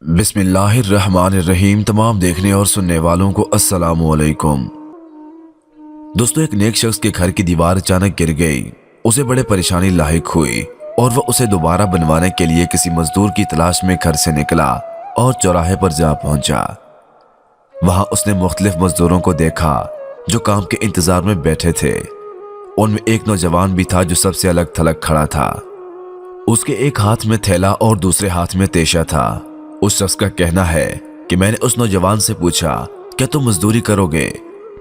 बिस्मिल्लाहिर्रहमानिर्रहीम। तमाम देखने और सुनने वालों को अस्सलामु अलैकुम। दोस्तों, एक नेक शख्स के घर की दीवार अचानक गिर गई। उसे बड़े परेशानी लाहिक हुई और वह उसे दोबारा बनवाने के लिए किसी मजदूर की तलाश में घर से निकला और चौराहे पर जा पहुंचा। वहां उसने मुख्तलिफ मजदूरों को देखा जो काम के इंतजार में बैठे थे। उनमें एक नौजवान भी था जो सबसे अलग थलग खड़ा था। उसके एक हाथ में थैला और दूसरे हाथ में तेशा था। उस शख्स का कहना है कि मैंने उस नौजवान से पूछा, क्या तुम मजदूरी करोगे?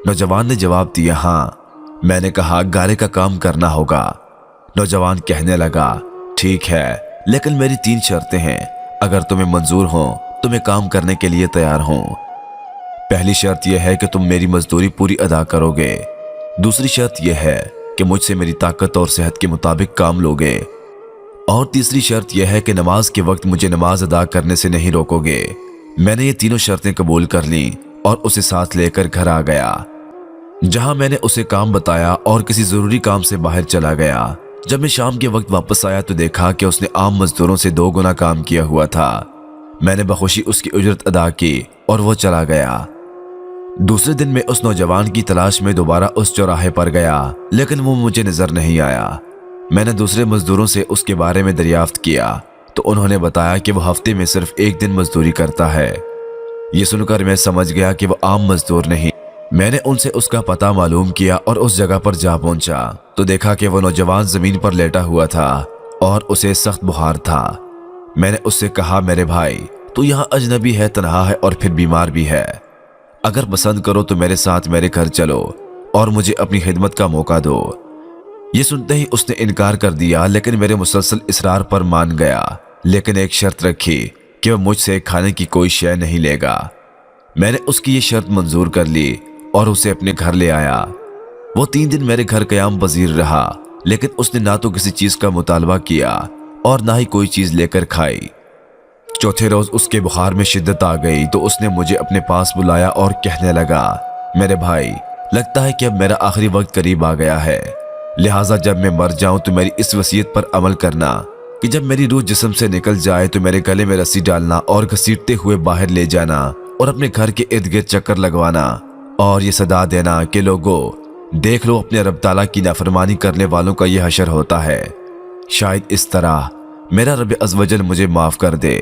नौजवान ने जवाब दिया, हाँ। मैंने कहा, गारे का काम करना होगा। नौजवान कहने लगा, ठीक है, लेकिन मेरी 3 शर्तें हैं। अगर तुम्हें मंजूर हो तो मैं काम करने के लिए तैयार हूं। पहली शर्त यह है कि तुम मेरी मजदूरी पूरी अदा करोगे। दूसरी शर्त यह है कि मुझसे मेरी ताकत और सेहत के मुताबिक काम लोगे। और तीसरी शर्त यह है कि नमाज के वक्त मुझे नमाज अदा करने से नहीं रोकोगे। मैंने ये तीनों शर्तें कबूल कर लीं और उसे साथ लेकर घर आ गया, जहां मैंने उसे काम बताया और किसी जरूरी काम से बाहर चला गया। जब मैं शाम के वक्त वापस आया तो देखा कि उसने आम मजदूरों से 2 गुना काम किया हुआ था। मैंने बखुशी उसकी उजरत अदा की और वो चला गया। दूसरे दिन मैं उस नौजवान की तलाश में दोबारा उस चौराहे पर गया, लेकिन वो मुझे नजर नहीं आया। मैंने दूसरे मजदूरों से उसके बारे में दरियाफ्त किया तो उन्होंने बताया कि वो हफ्ते में सिर्फ 1 दिन मजदूरी करता है। ये सुनकर मैं समझ गया कि वो आम मजदूर नहीं। मैंने उनसे उसका पता मालूम किया और उस जगह पर जा पहुंचा तो देखा कि वो नौजवान जमीन पर लेटा हुआ था और उसे सख्त बुखार था। मैंने उससे कहा, मेरे भाई, तू यहाँ अजनबी है, तन्हा है और फिर बीमार भी है। अगर पसंद करो तो मेरे साथ मेरे घर चलो और मुझे अपनी खिदमत का मौका दो। ये सुनते ही उसने इनकार कर दिया, लेकिन मेरे मुसलसल इसरार पर मान गया। लेकिन एक शर्त रखी कि वह मुझसे खाने की कोई शय नहीं लेगा। मैंने उसकी ये शर्त मंजूर कर ली और उसे अपने घर ले आया। वो 3 दिन मेरे घर क़याम पज़ीर रहा, लेकिन उसने ना तो किसी चीज का मुतालबा किया और ना ही कोई चीज लेकर खाई। चौथे रोज उसके बुखार में शिद्दत आ गई तो उसने मुझे अपने पास बुलाया और कहने लगा, मेरे भाई, लगता है कि अब मेरा आखिरी वक्त करीब आ गया है, लिहाजा जब मैं मर जाऊं तो मेरी इस वसीयत पर अमल करना कि जब मेरी रूह जिस्म से निकल जाए तो मेरे गले में रस्सी डालना और घसीटते हुए बाहर ले जाना और अपने घर के इर्द गिर्द चक्कर लगवाना और ये सदा देना कि लोगों, देख लो, अपने रब ताला की नाफरमानी करने वालों का यह हशर होता है। शायद इस तरह मेरा रब अज़्वजल मुझे माफ कर दे।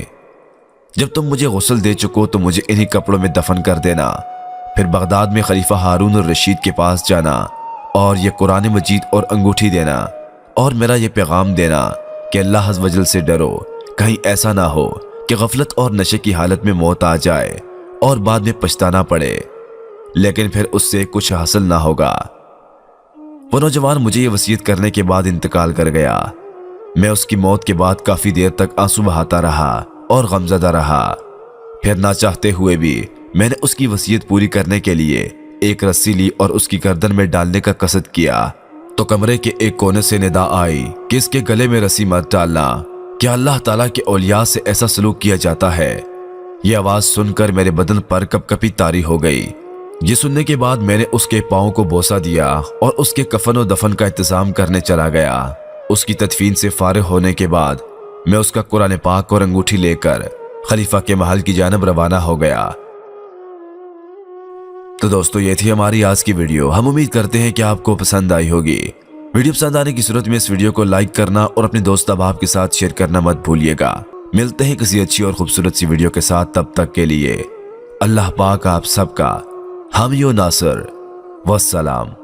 जब तुम मुझे गुस्ल दे चुको तो मुझे इन्हीं कपड़ों में दफन कर देना। फिर बगदाद में खलीफा हारून और रशीद के पास जाना और ये कुरान मजीद और अंगूठी देना और मेरा ये पैगाम देना कि अल्लाह अज़्ज़ वजल से डरो, कहीं ऐसा ना हो कि गफलत और नशे की हालत में मौत आ जाए और बाद में पछताना पड़े, लेकिन फिर उससे कुछ हासिल ना होगा। वो नौजवान मुझे ये वसीयत करने के बाद इंतकाल कर गया। मैं उसकी मौत के बाद काफी देर तक आंसू बहाता रहा और गमज़दा रहा। फिर ना चाहते हुए भी मैंने उसकी वसीयत पूरी करने के लिए एक रस्सी ली और उसकी गर्दन में डालने का कसद किया तो कमरे के एक कोने से निदा आई कि इसके गले में रस्सी मत डालना, क्या अल्लाह ताला के औलिया से ऐसा सलूक किया जाता है? ये आवाज सुनकर मेरे बदन पर कपकपी तारी हो गई। ये सुनने के बाद मैंने उसके पाँव को बोसा दिया और उसके कफन और दफन का इंतजाम करने चला गया। उसकी तदफीन से फारिग होने के बाद मैं उसका कुरान पाक और अंगूठी लेकर खलीफा के महल की जानब रवाना हो गया। तो दोस्तों, ये थी हमारी आज की वीडियो। हम उम्मीद करते हैं कि आपको पसंद आई होगी। वीडियो पसंद आने की सूरत में इस वीडियो को लाइक करना और अपने दोस्त अहबाब के साथ शेयर करना मत भूलिएगा। मिलते हैं किसी अच्छी और खूबसूरत सी वीडियो के साथ, तब तक के लिए अल्लाह पाक आप सबका हामी व नासिर। वस्सलाम।